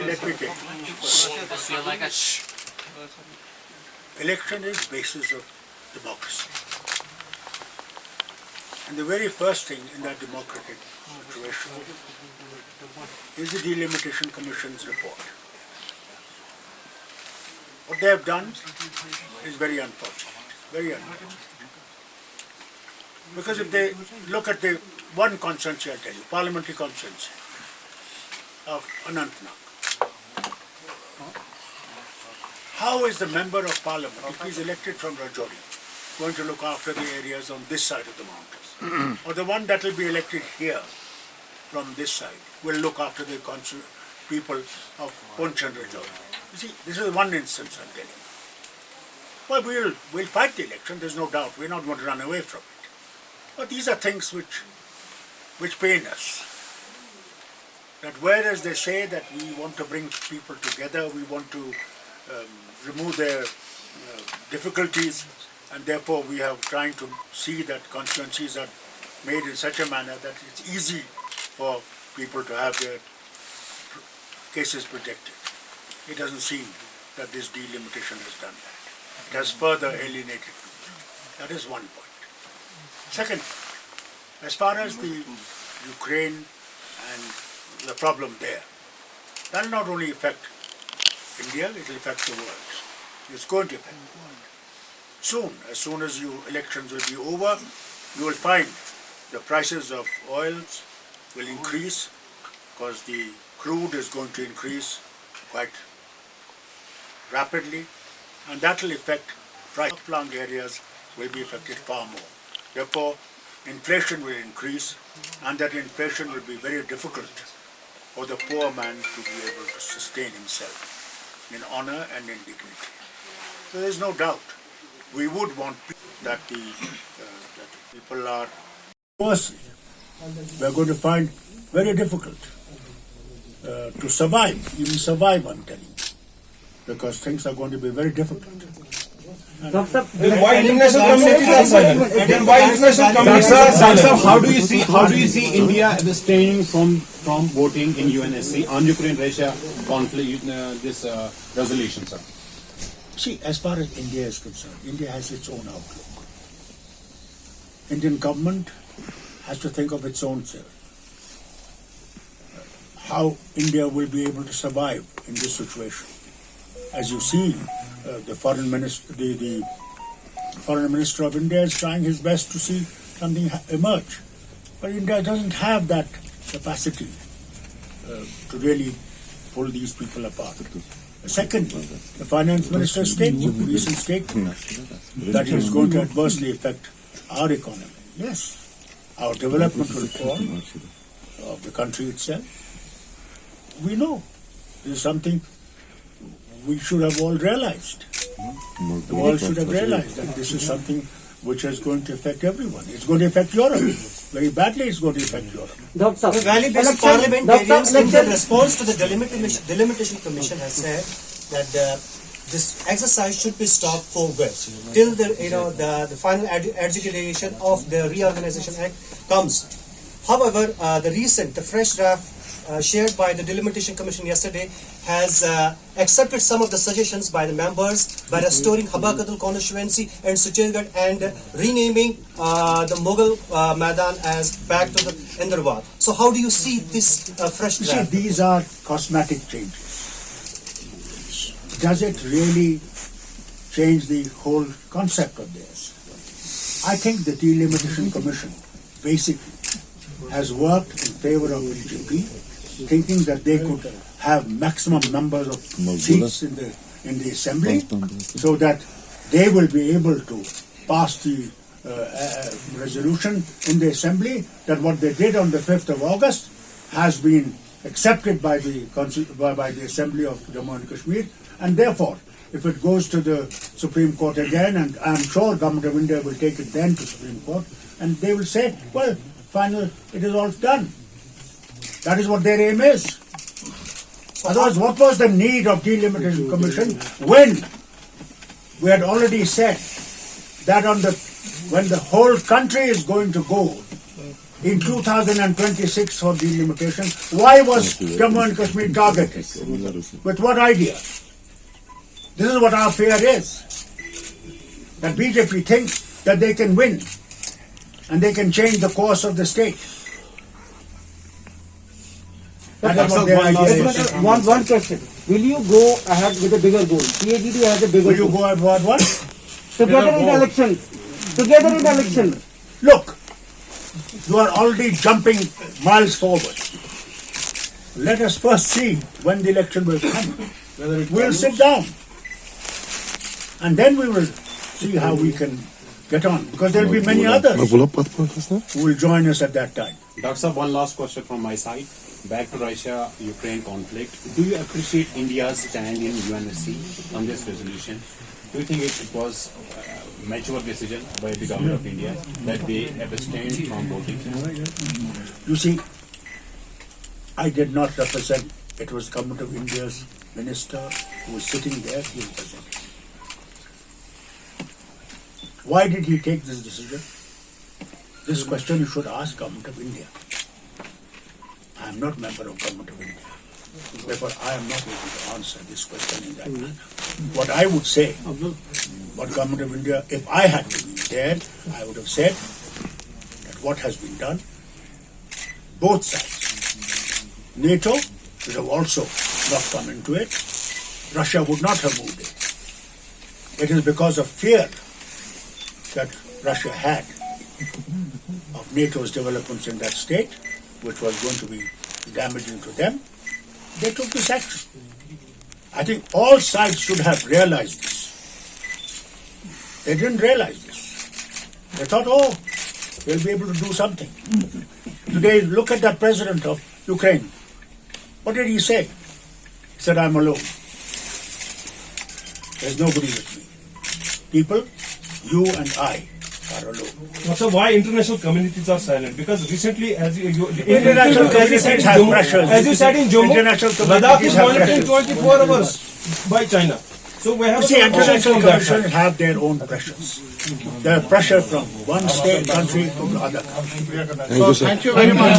let me take it. Election is basis of democracy. And the very first thing in that democratic situation is the Delimitation Commission's report. What they have done is very unfortunate, very unfortunate. Because if they look at the one constituency, I'll tell you, parliamentary constituency of Anantnag, how is the member of parliament, if he's elected from Rajouri, going to look after the areas on this side of the mountains? Or the one that will be elected here from this side will look after the people of Poonch and Rajouri? You see, this is one instance I'm telling you. Well, we'll fight the election, there's no doubt. We're not going to run away from it. But these are things which pain us. That whereas they say that we want to bring people together, we want to remove their difficulties, and therefore we are trying to see that constituencies are made in such a manner that it's easy for people to have their cases protected. It doesn't seem that this delimitation has done that. It has further alienated people. That is one point. Second, as far as the Ukraine and the problem there, that will not only affect India, it will affect the world. It's going to affect the world. Soon, as soon as elections will be over, you will find the prices of oils will increase because the crude is going to increase quite rapidly, and that will affect price. Far-flung areas will be affected far more. Therefore, inflation will increase, and that inflation will be very difficult for the poor man to be able to sustain himself in honor and in dignity. So there is no doubt we would want that that people are worse. We are going to find very difficult to survive, even survive, I'm telling you, because things are going to be very difficult. Then why international community are silent? Then why international community? Doctor, how do you see India abstaining from voting in UNSC on Ukraine-Russia conflict, this resolution, sir? See, as far as India is concerned, India has its own outlook. Indian government has to think of its own self. How India will be able to survive in this situation. As you see, the foreign minister of India is trying his best to see something emerge, but India doesn't have that capacity to really pull these people apart. Second, the finance minister statement, recent statement, that it is going to adversely affect our economy. Yes, our development will fall of the country itself. We know this is something we should have all realized. The world should have realized that this is something which is going to affect everyone. It's going to affect Europe. Very badly it's going to affect Europe. The Valley-based parliamentarians in their response to the Delimitation Commission has said that this exercise should be stopped forthwith till the final adjudication of the Reorganization Act comes. However, the fresh draft shared by the Delimitation Commission yesterday has accepted some of the suggestions by the members by restoring Habakatul constituency and Suchergarh and renaming the Mughal Maidan as back to the Indrawad. So how do you see this fresh draft? See, these are cosmetic changes. Does it really change the whole concept of this? I think the Delimitation Commission basically has worked in favor of BJP, thinking that they could have maximum numbers of seats in the assembly, so that they will be able to pass the resolution in the assembly that what they did on the 5th of August has been accepted by the assembly of Jammu and Kashmir, and therefore if it goes to the Supreme Court again, and I'm sure Government of India will take it then to Supreme Court, and they will say, well, final, it is all done. That is what their aim is. Otherwise, what was the need of Delimitation Commission when we had already said that when the whole country is going to go in 2026 for delimitation. Why was Jammu and Kashmir targeted? With what idea? This is what our fear is. That BJP thinks that they can win and they can change the course of the state. That is what their idea is. One question. Will you go ahead with a bigger goal? PAGD has a bigger Will you goal. go about what? Together in elections. Together in elections. Look, you are already jumping miles forward. Let us first see when the election will come. We'll sit down. And then we will see how we can get on. Because there will be many others who will join us at that time. Dr. Saab, one last question from my side. Back to Russia-Ukraine conflict. Do you appreciate India's stand in UNSC on this resolution? Do you think it was a mature decision by the government of India that they abstained from voting? You see, I did not represent, it was Government of India's minister who was sitting there, he represented. Why did he take this decision? This question you should ask Government of India. I am not member of Government of India. Therefore, I am not able to answer this question in that manner. What I would say, what Government of India, if I had been there, I would have said that what has been done, both sides, NATO would have also not come into it, Russia would not have moved it. It is because of fear that Russia had of NATO's developments in that state, which was going to be damaging to them, they took this action. I think all sides should have realized this. They didn't realize this. They thought, oh, we'll be able to do something. Today, look at the president of Ukraine. What did he say? He said, I'm alone. There's nobody with me. People, you and I are alone. So why international communities are silent? Because recently, International communities have pressures. as you said in Jammu, International Ladakh is communities have monitoring pressures. 24 hours by China. So we have You see, some international options from that side. commissions have their own pressures. There are pressure from one state, country to the other country. Thank you very much.